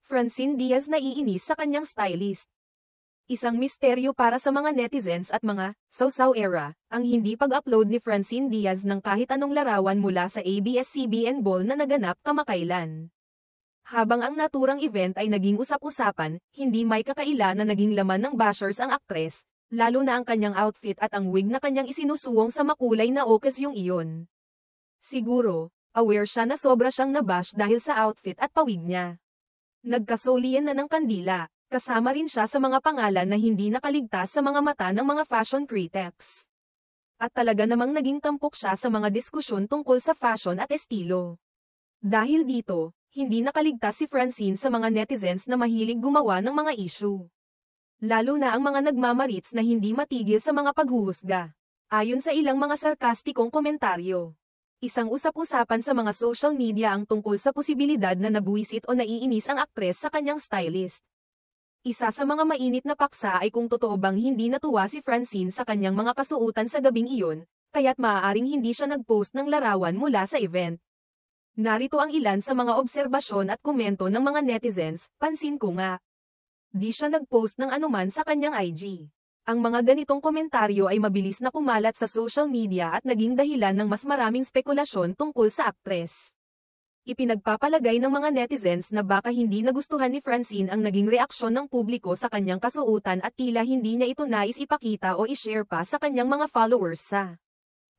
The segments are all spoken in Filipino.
Francine Diaz naiinis sa kanyang stylist. Isang misteryo para sa mga netizens at mga "sausaw era" ang hindi pag-upload ni Francine Diaz ng kahit anong larawan mula sa ABS-CBN Ball na naganap kamakailan. Habang ang naturang event ay naging usap-usapan, hindi may kakaila na naging laman ng bashers ang aktres, lalo na ang kanyang outfit at ang wig na kanyang isinusuwong sa makulay na okasyong iyon. Siguro, aware siya na sobra siyang nabash dahil sa outfit at pawig niya. Nagkasolian na ng kandila, kasama rin siya sa mga pangalan na hindi nakaligtas sa mga mata ng mga fashion critics. At talaga namang naging tampok siya sa mga diskusyon tungkol sa fashion at estilo. Dahil dito, hindi nakaligtas si Francine sa mga netizens na mahilig gumawa ng mga issue. Lalo na ang mga nagmamarits na hindi matigil sa mga paghuhusga. Ayon sa ilang mga sarkastikong komentaryo. Isang usap-usapan sa mga social media ang tungkol sa posibilidad na nabuwisit o naiinis ang aktres sa kanyang stylist. Isa sa mga mainit na paksa ay kung totoo bang hindi natuwa si Francine sa kanyang mga kasuotan sa gabing iyon, kaya't maaaring hindi siya nag-post ng larawan mula sa event. Narito ang ilan sa mga obserbasyon at komento ng mga netizens, pansin ko nga. Di siya nag-post ng anuman sa kanyang IG. Ang mga ganitong komentaryo ay mabilis na kumalat sa social media at naging dahilan ng mas maraming spekulasyon tungkol sa aktres. Ipinagpapalagay ng mga netizens na baka hindi nagustuhan ni Francine ang naging reaksyon ng publiko sa kanyang kasuotan at tila hindi niya ito nais ipakita o i-share pa sa kanyang mga followers sa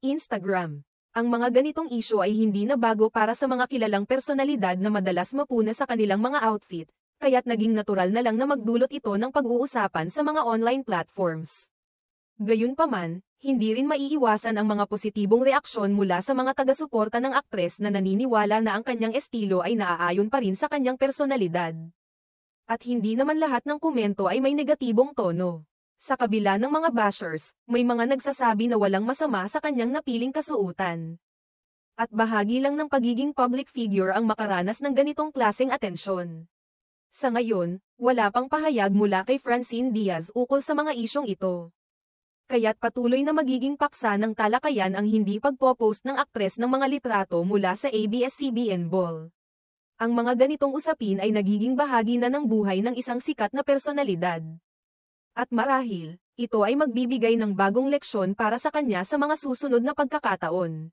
Instagram. Ang mga ganitong issue ay hindi na bago para sa mga kilalang personalidad na madalas mapuna sa kanilang mga outfit, kaya't naging natural na lang na magdulot ito ng pag-uusapan sa mga online platforms. Gayunpaman, hindi rin maiiwasan ang mga positibong reaksyon mula sa mga taga-suporta ng aktres na naniniwala na ang kanyang estilo ay naaayon pa rin sa kanyang personalidad. At hindi naman lahat ng komento ay may negatibong tono. Sa kabila ng mga bashers, may mga nagsasabi na walang masama sa kanyang napiling kasuotan. At bahagi lang ng pagiging public figure ang makaranas ng ganitong klaseng atensyon. Sa ngayon, wala pang pahayag mula kay Francine Diaz ukol sa mga isyong ito. Kaya't patuloy na magiging paksa ng talakayan ang hindi pagpo-post ng aktres ng mga litrato mula sa ABS-CBN Ball. Ang mga ganitong usapin ay nagiging bahagi na ng buhay ng isang sikat na personalidad. At marahil, ito ay magbibigay ng bagong leksyon para sa kanya sa mga susunod na pagkakataon.